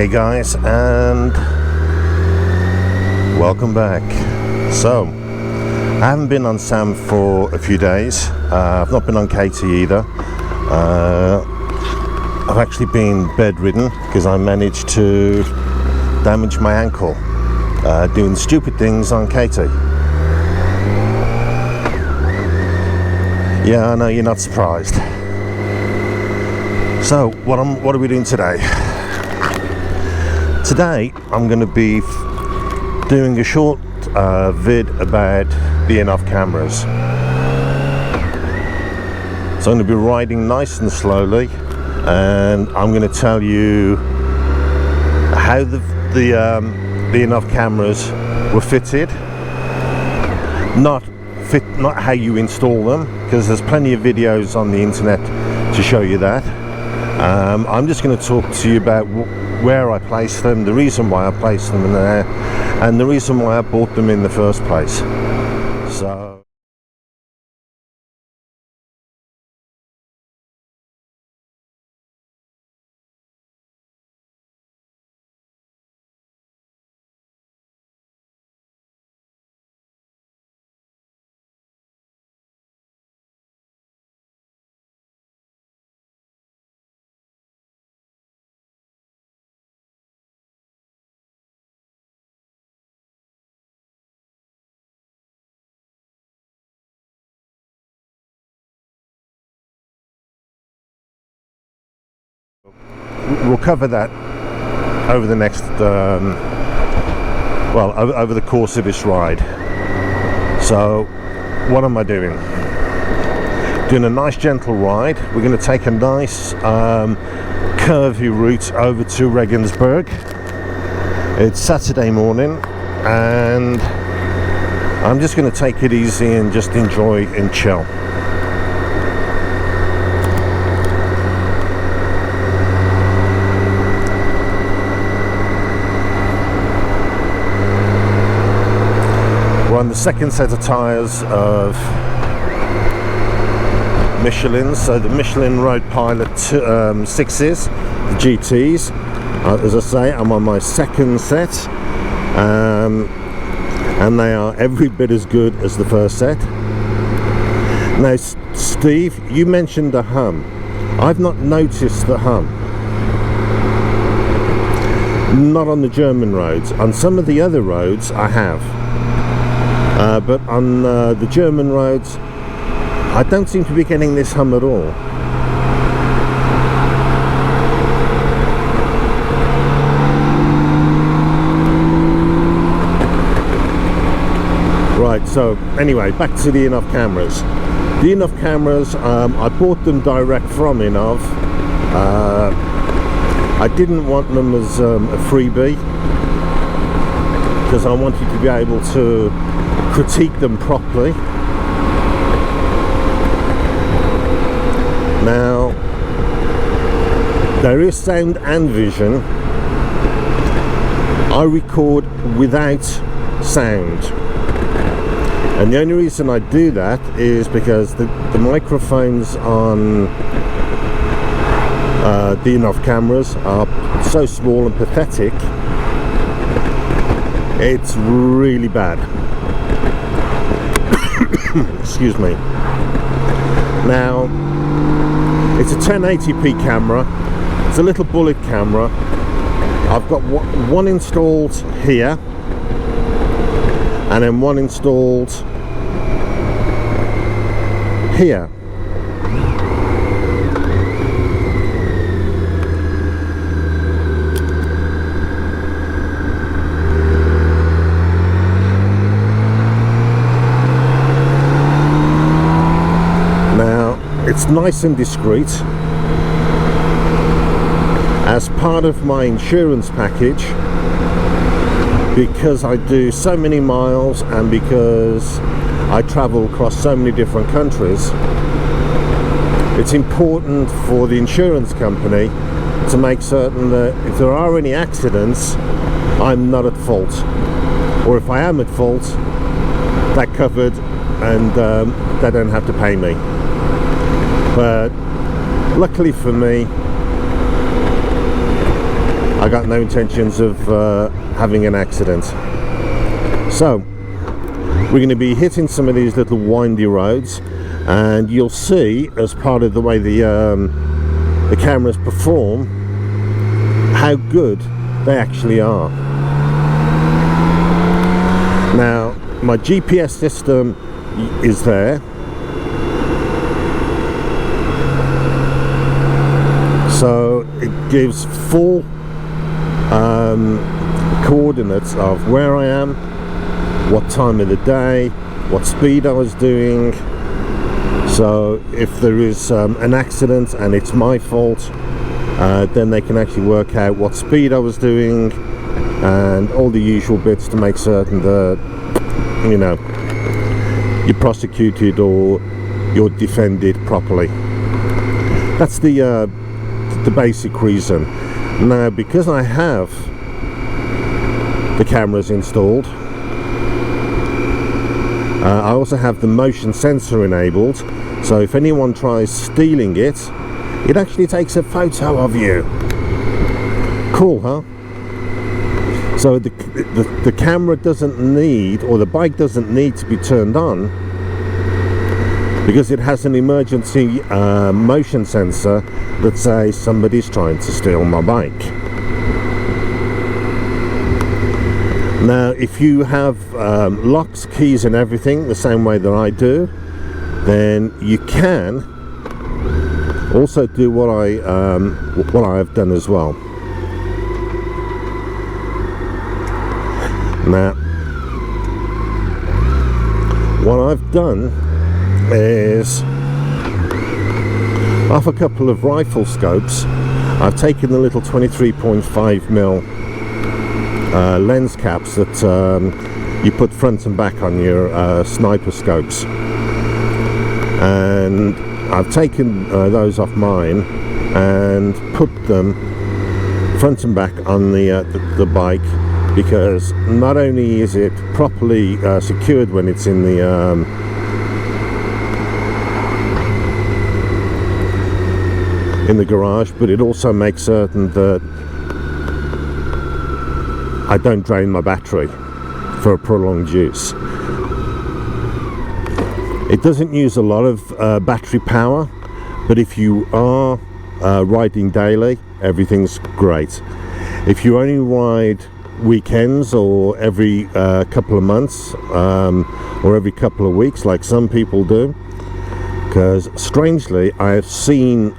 Hey guys, and welcome back. So, I haven't been on Sam for a few days. I've not been on Katie either. I've actually been bedridden because I managed to damage my ankle doing stupid things on Katie. Yeah, I know you're not surprised. So, what are we doing today? Today, I'm going to be doing a short vid about the Innovv cameras. So I'm going to be riding nice and slowly, and I'm going to tell you how the Innovv cameras were fitted. Not how you install them, because there's plenty of videos on the internet to show you that. I'm just going to talk to you about where I placed them, the reason why I placed them in there, and the reason why I bought them in the first place. So we'll cover that over the next over the course of this ride. So what am I doing? Doing a nice gentle ride. We're going to take a nice curvy route over to Regensburg. It's Saturday morning, and I'm just going to take it easy and just enjoy and chill. We're on the second set of tyres of Michelin, so the Michelin Road Pilot 6s, the GTs. As I say, I'm on my second set, and they are every bit as good as the first set. Now, Steve, you mentioned the hum. I've not noticed the hum. Not on the German roads. On some of the other roads, I have. But on the German roads, I don't seem to be getting this hum at all. Right, so anyway, back to the Innovv cameras. The Innovv cameras, I bought them direct from Innovv. I didn't want them as a freebie, because I wanted to be able to critique them properly. Now, there is sound and vision. I record without sound, and the only reason I do that is because the microphones on the Innovv cameras are so small and pathetic. It's really bad. Excuse me. Now, it's a 1080p camera. It's a little bullet camera. I've got one installed here, and then one installed here. It's nice and discreet. As part of my insurance package, because I do so many miles and because I travel across so many different countries, it's important for the insurance company to make certain that if there are any accidents, I'm not at fault, or if I am at fault, they're covered and they don't have to pay me. But luckily for me, I got no intentions of having an accident. So we're going to be hitting some of these little windy roads, and you'll see as part of the way the cameras perform how good they actually are. Now my GPS system is there, so it gives full coordinates of where I am, what time of the day, what speed I was doing. So if there is an accident and it's my fault, then they can actually work out what speed I was doing and all the usual bits to make certain that, you know, you're prosecuted or you're defended properly. That's the basic reason. Now, because I have the cameras installed, I also have the motion sensor enabled, so if anyone tries stealing it, it actually takes a photo of you. Cool, huh? So the camera doesn't need, or the bike doesn't need to be turned on, because it has an emergency motion sensor that says somebody's trying to steal my bike. Now, if you have locks, keys and everything the same way that I do, then you can also do what I have done as well. Now, what I've done is, off a couple of rifle scopes, I've taken the little 23.5mm lens caps that you put front and back on your sniper scopes, and I've taken those off mine and put them front and back on the bike, because not only is it properly secured when it's in the garage, but it also makes certain that I don't drain my battery for a prolonged use. It doesn't use a lot of battery power, but if you are riding daily, everything's great. If you only ride weekends or every couple of months or every couple of weeks like some people do, because strangely I have seen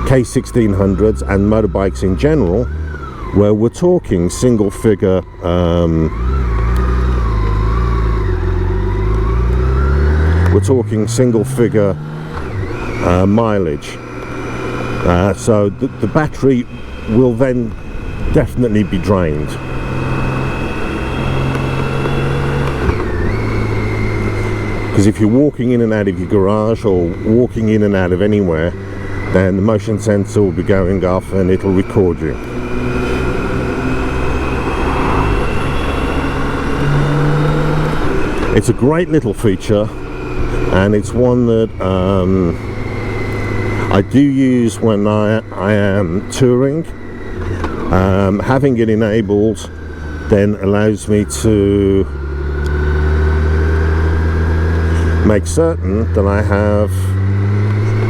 K1600s and motorbikes in general where we're talking single figure mileage, so the battery will then definitely be drained. Because if you're walking in and out of your garage or walking in and out of anywhere, then the motion sensor will be going off and it'll record you. It's a great little feature, and it's one that I do use when I am touring. Having it enabled then allows me to make certain that I have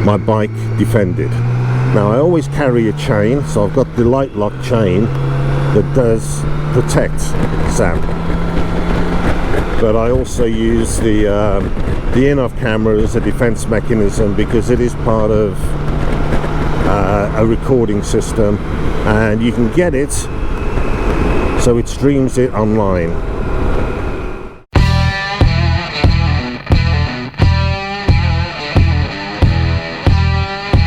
my bike defended. Now, I always carry a chain, so I've got the light lock chain that does protect Sam, but I also use the Innovv camera as a defense mechanism, because it is part of a recording system, and you can get it so it streams it online.